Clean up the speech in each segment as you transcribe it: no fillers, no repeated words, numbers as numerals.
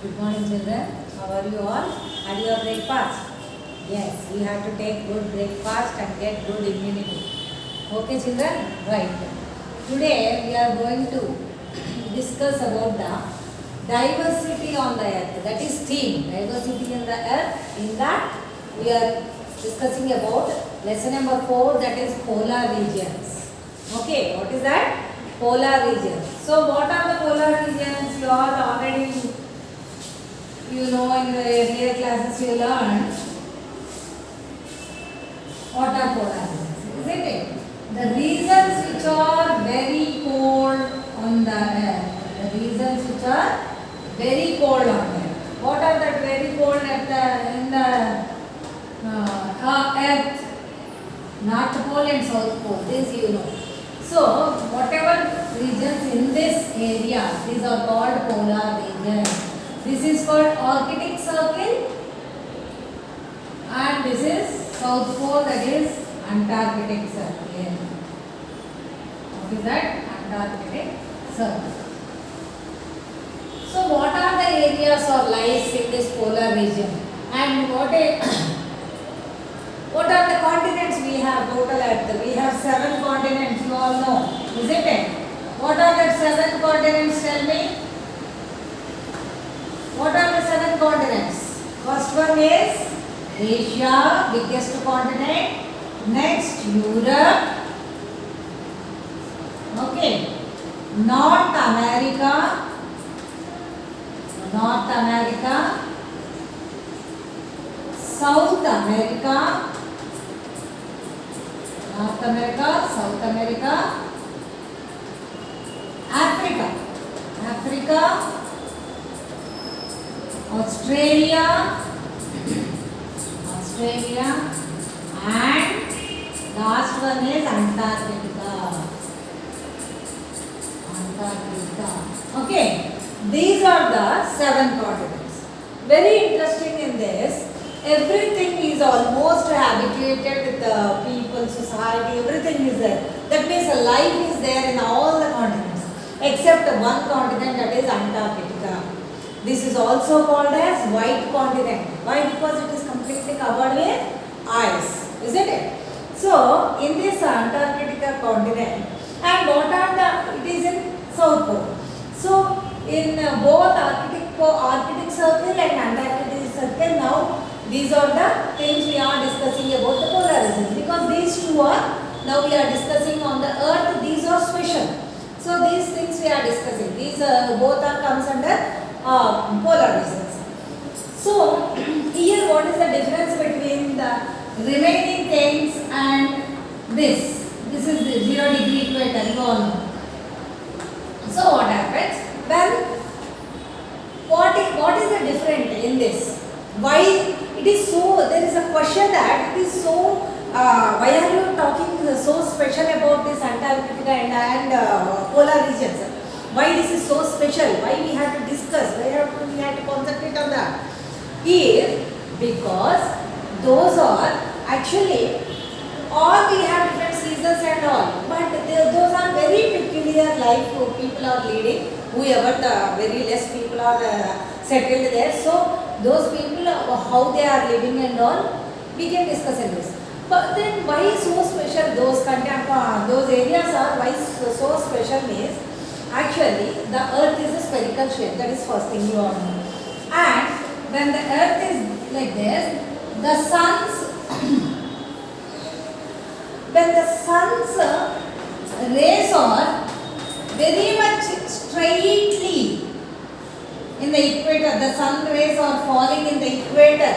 Good morning, children. How are you all? Had your breakfast? Yes, we have to take good breakfast and get good immunity. Okay, children? Right. Today we are going to discuss about the diversity on the earth. That is theme, diversity in the earth. In that we are discussing about lesson number 4, that is polar regions. Okay, what is that? Polar regions. So what are the polar regions? You all already in the earlier classes you learned what are polar regions, isn't it? The regions which are very cold on the earth. The regions which are very cold on the earth. What are that very cold in the earth? North Pole and South Pole. This you know. So whatever regions in this area, these are called polar regions. This is called Arctic Circle and this is South Pole, that is Antarctic Circle. What is that? Antarctic Circle. So what are the areas or lies in this polar region? And what are the continents we have total Earth? We have 7 continents, you all know, isn't it? What are the 7 continents? Tell me. What are the 7 continents? First one is Asia, biggest continent. Next, Europe. Okay. North America. South America. South America. Africa. Australia, and last one is Antarctica. Okay, these are the 7 continents. Very interesting in this, everything is almost habituated with the people, society, everything is there. That means life is there in all the continents except one continent, that is Antarctica. This is also called as white continent. Why? Because it is completely covered with ice, isn't it? So, in this Antarctica continent, and what are it is in South Pole. So, in both Arctic Circle and Antarctic Circle, now these are the things we are discussing about the polar regions. Because these two are, now we are discussing on the earth, these are special. So, these things we are discussing. These both are comes under polar regions. So, here what is the difference between the remaining things and this? This is the 0 degree equator, you all know. So, what happens? When, what is the difference in this? Why it is so, there is a question that it is so, why are you talking so special about this Antarctica and polar regions? Why this is so special? Why we have to discuss? Why we have to concentrate on that? Is because those are actually all we have different seasons and all, but those are very peculiar life people are leading. Whoever the very less people are settled there, so those people how they are living and all, we can discuss in this. But then why so special? Those areas are why so special means. Actually, the earth is a spherical shape. That is first thing you all know. And when the earth is like this, the sun's when the sun's rays are very much straightly in the equator, the sun rays are falling in the equator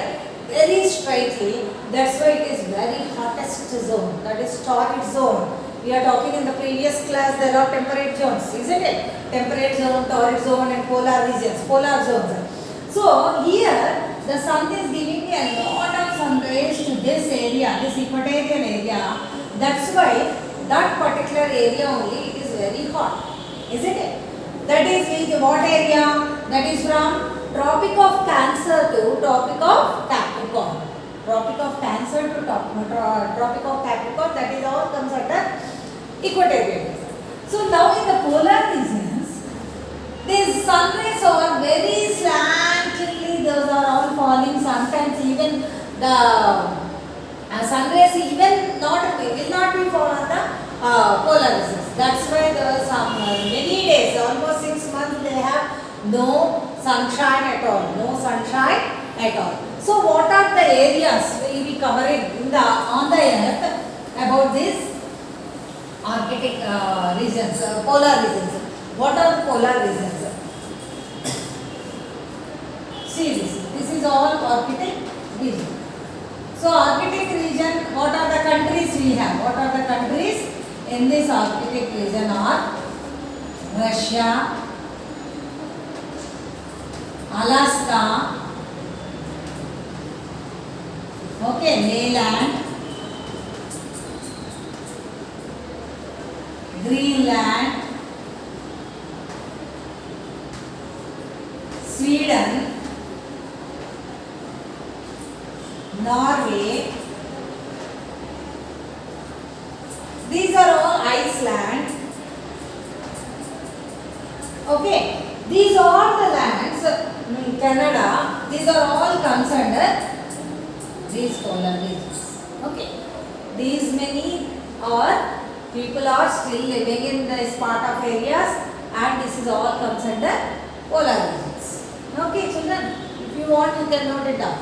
very straightly. That's why it is very hottest zone. That is torrid zone. We are talking in the previous class, there are temperate zones, isn't it? Temperate zone, torrid zone and polar regions, polar zones. So, here the sun is giving a lot of sun rays to this area, this equatorial area. That's why that particular area only it is very hot, isn't it? That is with what area? That is from Tropic of Cancer to Tropic of Capricorn. Tropic of Cancer to Tropic of Capricorn, that is all comes under equatorial. So now in the polar regions, these sun rays are very slant constantly those are all falling. Sometimes even the sun rays even not will not be fall on the polar regions. That's why there are some many days, almost 6 months, they have no sunshine at all. No sunshine at all. So what are the areas we will be covering in the on the earth about this Arctic regions, polar regions? What are the polar regions? See this. This is all Arctic region. So Arctic region, what are the countries we have? What are the countries in this Arctic region are Russia, Alaska, okay, Leyland, Greenland, Sweden, Norway. These are all Iceland. Okay, these are the lands, Canada, these are all comes under these polar regions. Okay, these many are people are still living in this part of areas, and this is all comes under polar regions. Okay, children, if you want you can note it down.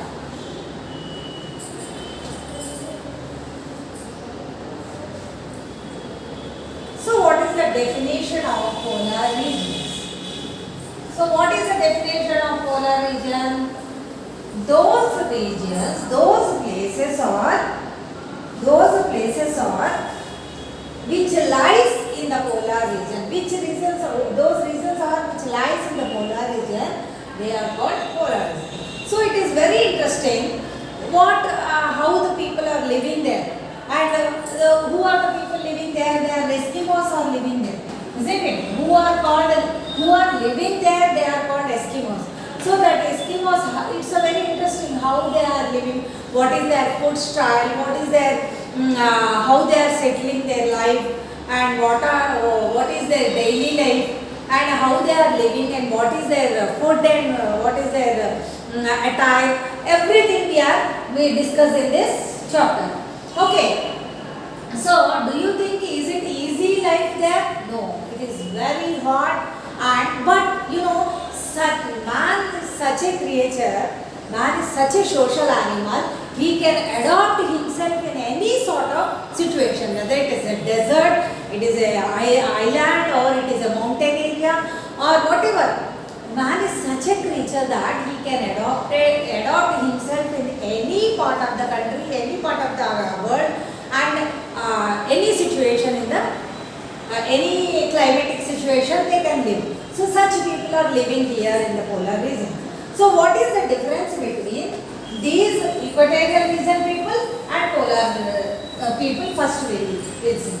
So what is the definition of polar regions? So what is the definition of polar region? Those regions, those places are which lies in the polar region. Which regions are, those regions are which lies in the polar region, they are called polar regions. So it is very interesting how the people are living there. And who are the people living there? They are Eskimos are living there, isn't it? Who are living there? They are called Eskimos. So that Eskimos, it's a very interesting how they are living. What is their food style? What is their how they are settling their life, and what is their daily life, and how they are living, and what is their food, and what is their attire. Everything we discuss in this chapter. Okay, so do you think is it easy life there? No, it is very hard, and but you know, man is such a creature, man is such a social animal. He can adapt himself in any sort of situation, whether it is a desert, it is a island, or it is a mountain area, or whatever. Man is such a creature that he can adopt himself in any part of the country, any part of the world, and any situation in the any climatic situation they can live. So such people are living here in the polar region. So what is the difference between these equatorial region people and polar people? First we will see.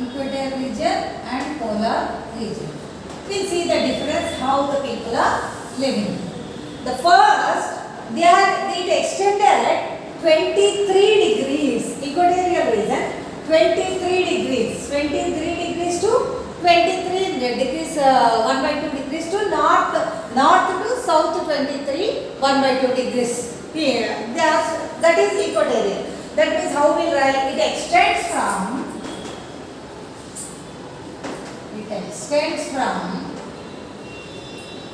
Equatorial region and polar region. We'll see the difference how the people are living. The first, it extended 23 degrees, equatorial region, 23 degrees to 23 degrees, 1 by 2 degrees to north to south 23, 1 by 2 degrees. Here, that is equatorial. That means how we write, it extends from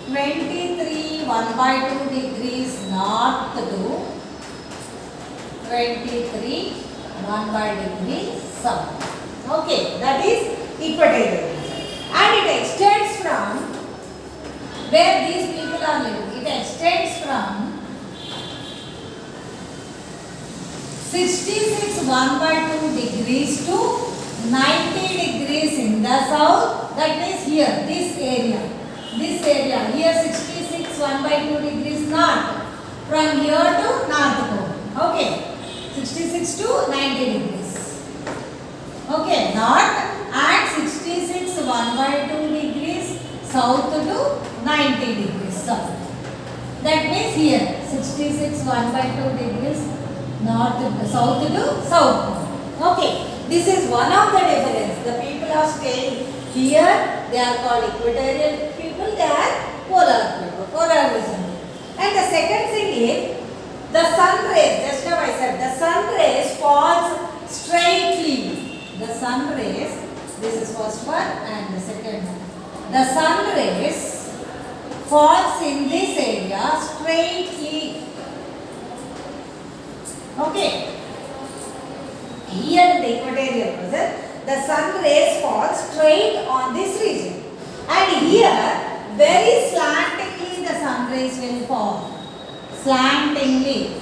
23 1 by 2 degrees north to 23 1 by degree south. Okay, that is equatorial region. And it extends from where these people are living. It extends from 66 1 by 2 degrees to 90 degrees in the south. That means here, this area, here 66 1 by 2 degrees north, from here to north pole. Okay, 66 to 90 degrees. Okay, north, and 66 1 by 2 degrees south to 90 degrees south. That means here 66 1 by 2 degrees south to south. Okay, this is one of the difference. The people are staying here, they are called equatorial people, they are polar people, polar region. And the second thing is, the sun rays, just now I said, the sun rays falls straightly. The sun rays, this is first one and the second one. The sun rays falls in this area straightly. Okay. Here in the equatorial region, the sun rays fall straight on this region. And here, very slantingly the sun rays will fall. Slantingly.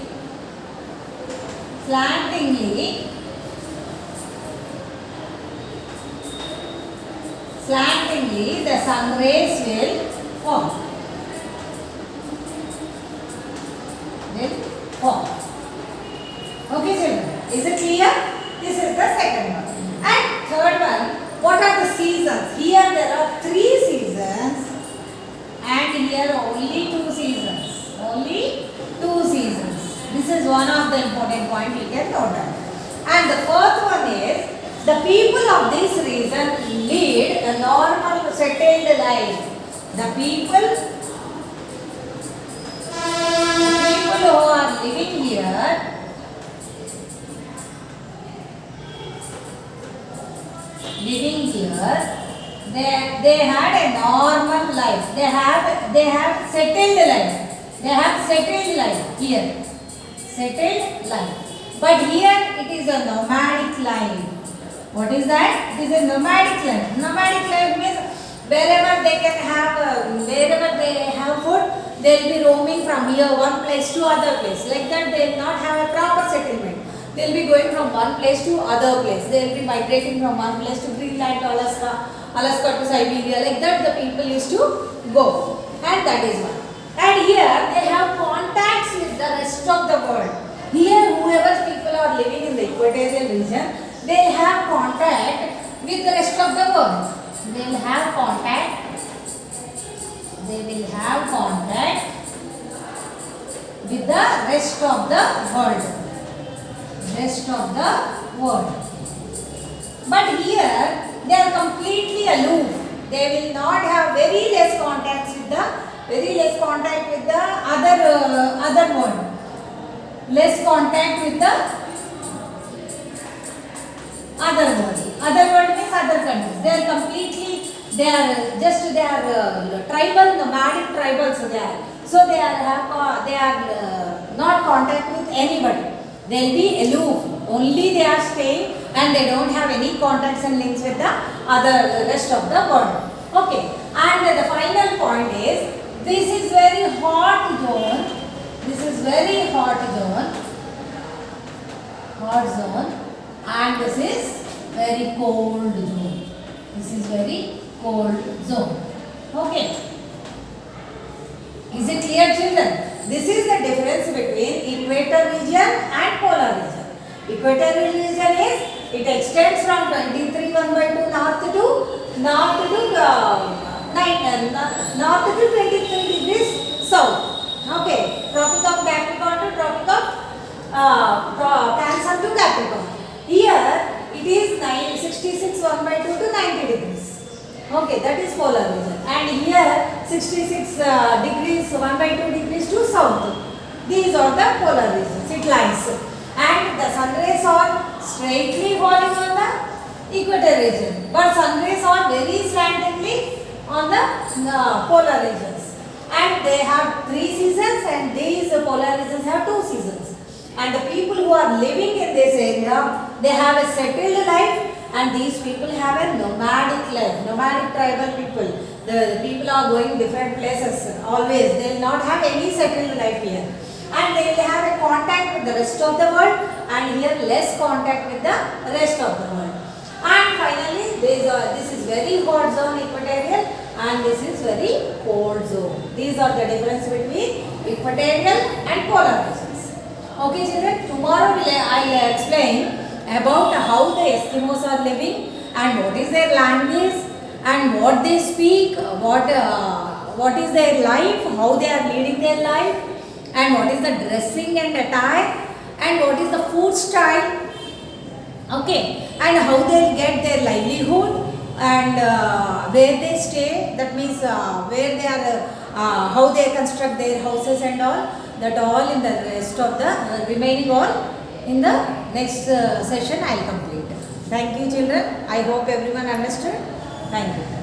Slantingly. Slantingly the sun rays will fall. Will fall. Okay children, is it clear? This is the second one. And third one, what are the seasons? Here there are 3 seasons and here only 2 seasons. Only 2 seasons. This is one of the important point we can note down. And the fourth one is, the people of this region lead a normal settled life. The people who are living here they had a normal life. They have settled life. They have settled life here. Settled life. But here it is a nomadic life. What is that? It is a nomadic life. Nomadic life means wherever they have food, they will be roaming from here one place to other place. Like that, they will not have a proper settlement. They will be going from one place to other place. They will be migrating from one place to Greenland, Alaska to Siberia. Like that, the people used to go. And that is one. And here they have contacts with the rest of the world. Here, whoever people are living in the equatorial region, they have contact with the rest of the world. They will have contact. They will have contact with the rest of the world. Rest of the world. But here they are completely aloof. They will not have very less contact with the other world. Less contact with the other world. Other world means other countries. They are completely, they are tribal, nomadic tribals there. So they are not contact with anybody. They will be aloof. Only they are staying and they don't have any contacts and links with the rest of the world. Okay. And the final point is, this is very hot zone. This is very hot zone. Hot zone. And this is very cold zone. This is very cold zone. Okay. Is it clear, children? This is the difference between equator region and polar region. Equatorial region is, it extends from 23 north to 23 degrees south. Okay. Tropic of Capricorn to Tropic of Cancer to Capricorn. Here it is 66 1/2 to 90 degrees. Okay, that is polar region. And here 66 degrees 1/2 degrees to south. These are the polar regions. It lies. And the sun rays are straightly falling on the equator region. But sun rays are very slantingly on the polar regions. And they have 3 seasons and these polar regions have 2 seasons. And the people who are living in this area, they have a settled life. And these people have a nomadic life, nomadic tribal people. The people are going different places always. They will not have any settled life here. And they will have a contact with the rest of the world, and here less contact with the rest of the world. And finally, this is very hot zone equatorial and this is very cold zone. These are the difference between equatorial and polar regions. Okay children, tomorrow I will explain about how the Eskimos are living and what is their language and what they speak, what is their life, how they are leading their life and what is the dressing and attire and what is the food style, okay, and how they'll get their livelihood, and where they stay, that means where they are, how they construct their houses and all, that all in the rest of the remaining all in the next session I will complete. Thank you children, I hope everyone understood. Thank you.